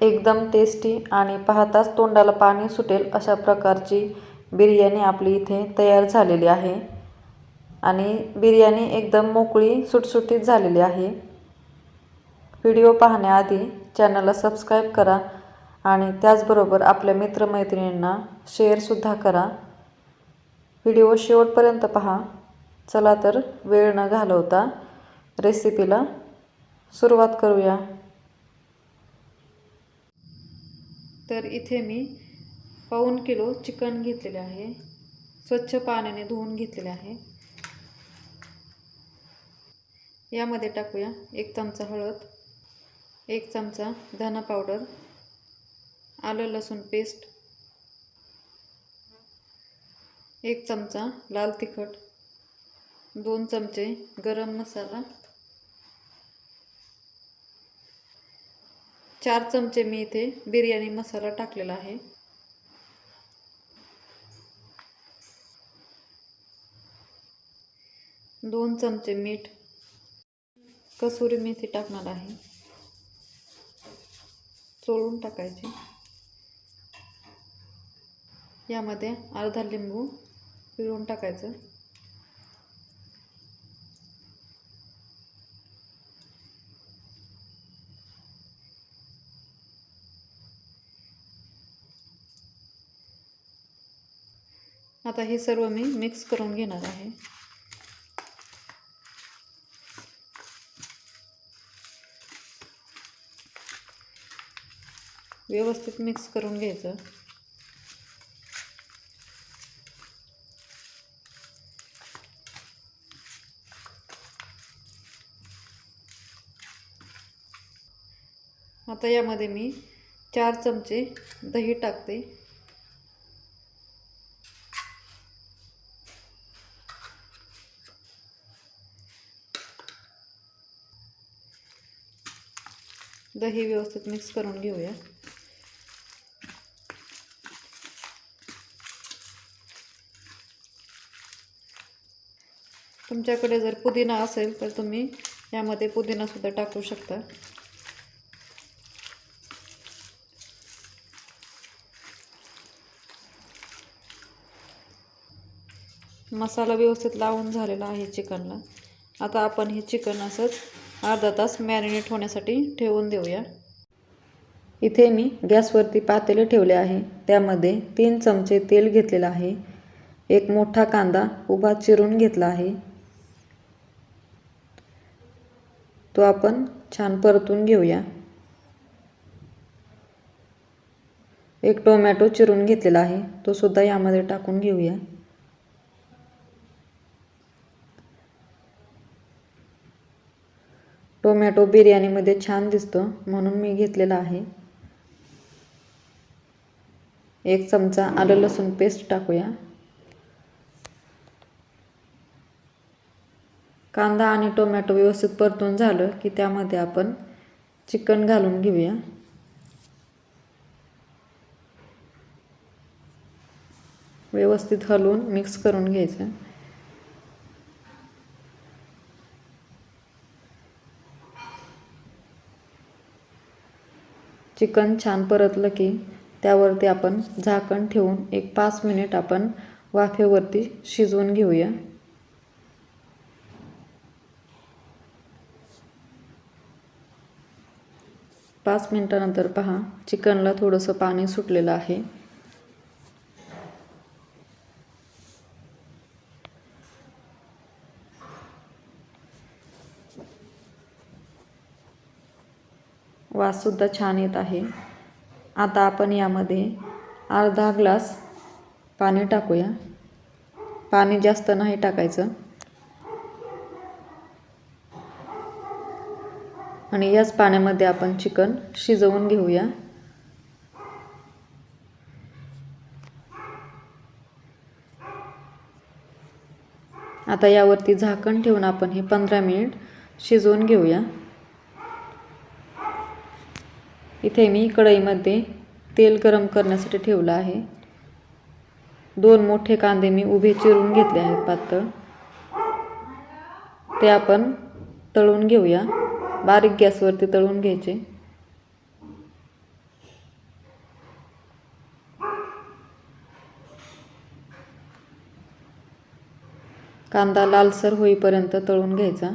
एकदम टेस्टी आणि पाहताच तोंडाला पाणी सुटेल अशा प्रकारची बिर्याणी आपली इथे तयार झालेली आहे. आणि बिर्याणी एकदम मोकळी सुटसुटीत झालेली आहे. व्हिडिओ पाहण्याआधी चॅनलला सबस्क्राईब करा आणि त्याचबरोबर आपल्या मित्रमैत्रिणींना शेअरसुद्धा करा. व्हिडिओ शेवटपर्यंत पहा. चला तर वेळ न घालवता रेसिपीला सुरुवात करूया. तर इथे मी 1.25 किलो चिकन घेतलेले आहे. स्वच्छ पाण्याने धुवून घेतलेले आहे. यामध्ये टाकूया 1 चमचा हळद, 1 चमचा धना पावडर, आलं लसूण पेस्ट, 1 चमचा लाल तिखट, 2 चमचे गरम मसाला, 4 चमचे मी इथे बिर्याणी मसाला टाकलेला आहे. दोन चमचे मीठ, कसुरी मेथी टाकणार आहे. चोळून टाकायची. यामध्ये अर्धा लिंबू पिळून टाकायचं. आता हे सर्व मी मिक्स करून घेणार आहे. व्यवस्थित मिक्स करून घ्यायचं. आता यामध्ये मी 4 चमचे दही टाकते. दही व्यवस्थित मिक्स करून घेऊया. तुमच्याकडे जर पुदिना असेल तर तुम्ही यामध्ये पुदिना सुद्धा टाकू शकता. मसाला व्यवस्थित लावून झालेला आहे चिकनला. आता आपण हे चिकन असंच अर्धा तास मॅरिनेट होण्यासाठी ठेवून देऊया. इथे मी गॅसवरती पातेले ठेवले आहे. त्यामध्ये 3 चमचे तेल घेतलेलं आहे. एक मोठा कांदा उभा चिरून घेतला आहे. तो आपण छान परतून घेऊया. एक टोमॅटो चिरून घेतलेला आहे. तो सुद्धा यामध्ये टाकून घेऊया. टोमॅटो बिर्याणीमध्ये छान दिसतो म्हणून मी घेतलेला आहे. 1 चमचा आलं लसूण पेस्ट टाकूया. कांदा आणि टोमॅटो व्यवस्थित परतून झालं की त्यामध्ये आपण चिकन घालून घेऊया. व्यवस्थित हलवून मिक्स करून घ्यायचं. चिकन छान परतलं की त्यावरती आपण झाकण ठेवून एक 5 मिनिट आपण वाफेवरती शिजवून घेऊया. पाच मिनिटानंतर पहा चिकनला थोडंसं पाणी सुटलेलं आहे. वाससुद्धा छान येत आहे. आता आपण यामध्ये अर्धा ग्लास पाणी टाकूया. पाणी जास्त नाही टाकायचं. आणि याच पाण्यामध्ये आपण चिकन शिजवून घेऊया. आता यावरती झाकण ठेवून आपण हे 15 मिनिट शिजवून घेऊया. इथे मी कढईमध्ये तेल गरम करण्यासाठी ठेवलं आहे. 2 मोठे कांदे मी उभे चिरून घेतले आहेत पातळ. ते आपण तळून घेऊया. बारीक गॅसवरती तळून घ्यायचे. कांदा लालसर होईपर्यंत तळून घ्यायचा.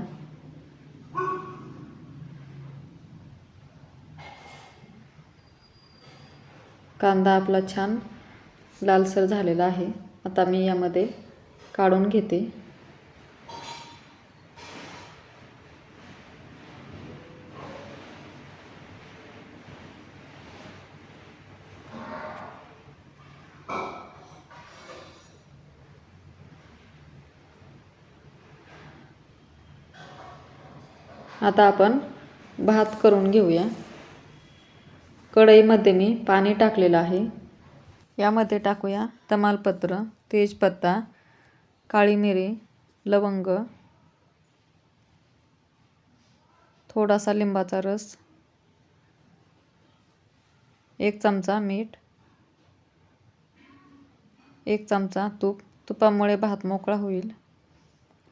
कांदा आपला छान लालसर झालेला आहे. आता मी यामध्ये काढून घेते. आता आपण भात करून घेऊया. कढईमध्ये मी पाणी टाकलेलं आहे. यामध्ये टाकूया तमालपत्र, तेजपत्ता, काळी मिरी, लवंग, थोडासा लिंबाचा रस, 1 चमचा मीठ, 1 चमचा तूप. तुपामुळे भात मोकळा होईल.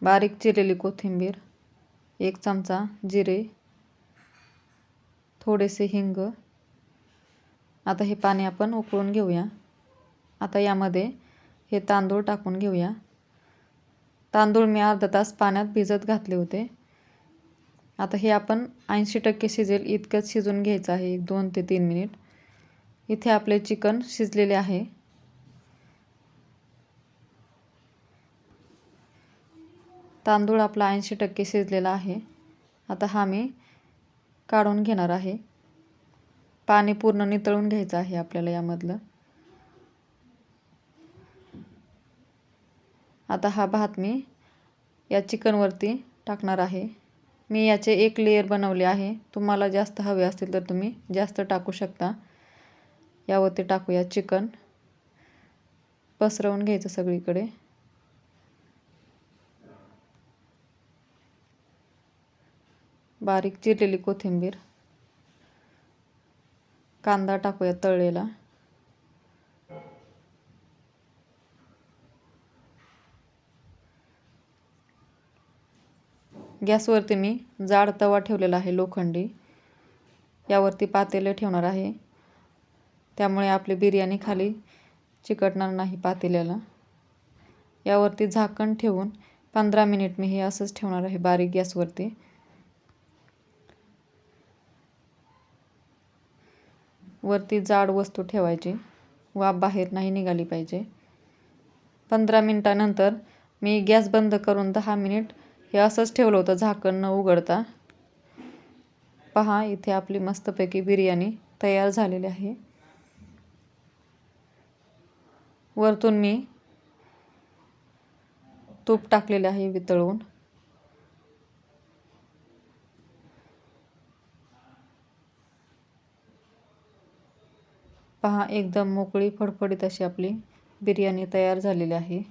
बारीक चिरलेली कोथिंबीर, 1 चमचा जिरे, थोडेसे हिंग. आता हे पाणी आपण उकळून घेऊया. आता यामध्ये हे तांदूळ टाकून घेऊया. तांदूळ मी अर्धा तास पाण्यात भिजत घातले होते. आता हे आपण 80% शिजेल इतकंच शिजून घ्यायचं आहे, 2 ते 3 मिनिट. इथे आपले चिकन शिजलेले आहे. तांदूळ आपला 80% शिजलेला आहे. आता हा मी काढून घेणार आहे. पाणी पूर्ण नितळून घ्यायचं आहे आपल्याला यामधलं. आता हा भात मी या चिकनवरती टाकणार आहे. मी याचे 1 लेयर बनवले आहे. तुम्हाला जास्त हवे असतील तर तुम्ही जास्त टाकू शकता. यावरती टाकूया चिकन. पसरवून घ्यायचं सगळीकडे. बारीक चिरलेली कोथिंबीर, कांदा टाकूया तळलेला. गॅसवरती मी जाड तवा ठेवलेला आहे लोखंडी. यावरती पातेले ठेवणार आहे. त्यामुळे आपली बिर्याणी खाली चिकटणार नाही पातेल्याला. यावरती झाकण ठेवून 15 मिनिट मी हे असंच ठेवणार आहे बारीक गॅसवरती. वरती जाड वस्तू ठेवायची, वाफ बाहेर नाही निघाली पाहिजे. 15 मिनिटानंतर मी गॅस बंद करून 10 मिनिट हे असंच ठेवलं होतं झाकण न उघडता. पहा, इथे आपली मस्तपैकी बिर्याणी तयार झालेली आहे. वरतून मी तूप टाकलेले आहे वितळून. पहा, एकदम मोकळी फडफडीत अशी आपली बिर्याणी तयार झालेली आहे.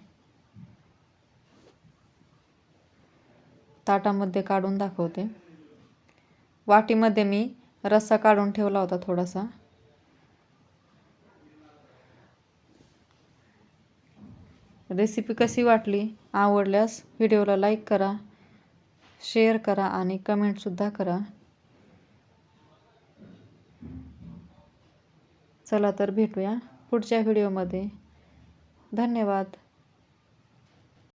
ताटामध्ये काढून दाखवते. वाटीमध्ये मी रस्सा काढून ठेवला होता थोडासा. रेसिपी कशी वाटली? आवडल्यास व्हिडिओला लाईक करा, शेअर करा आणि कमेंटसुद्धा करा. चला तर भेटूया पुढच्या व्हिडिओमध्ये. धन्यवाद.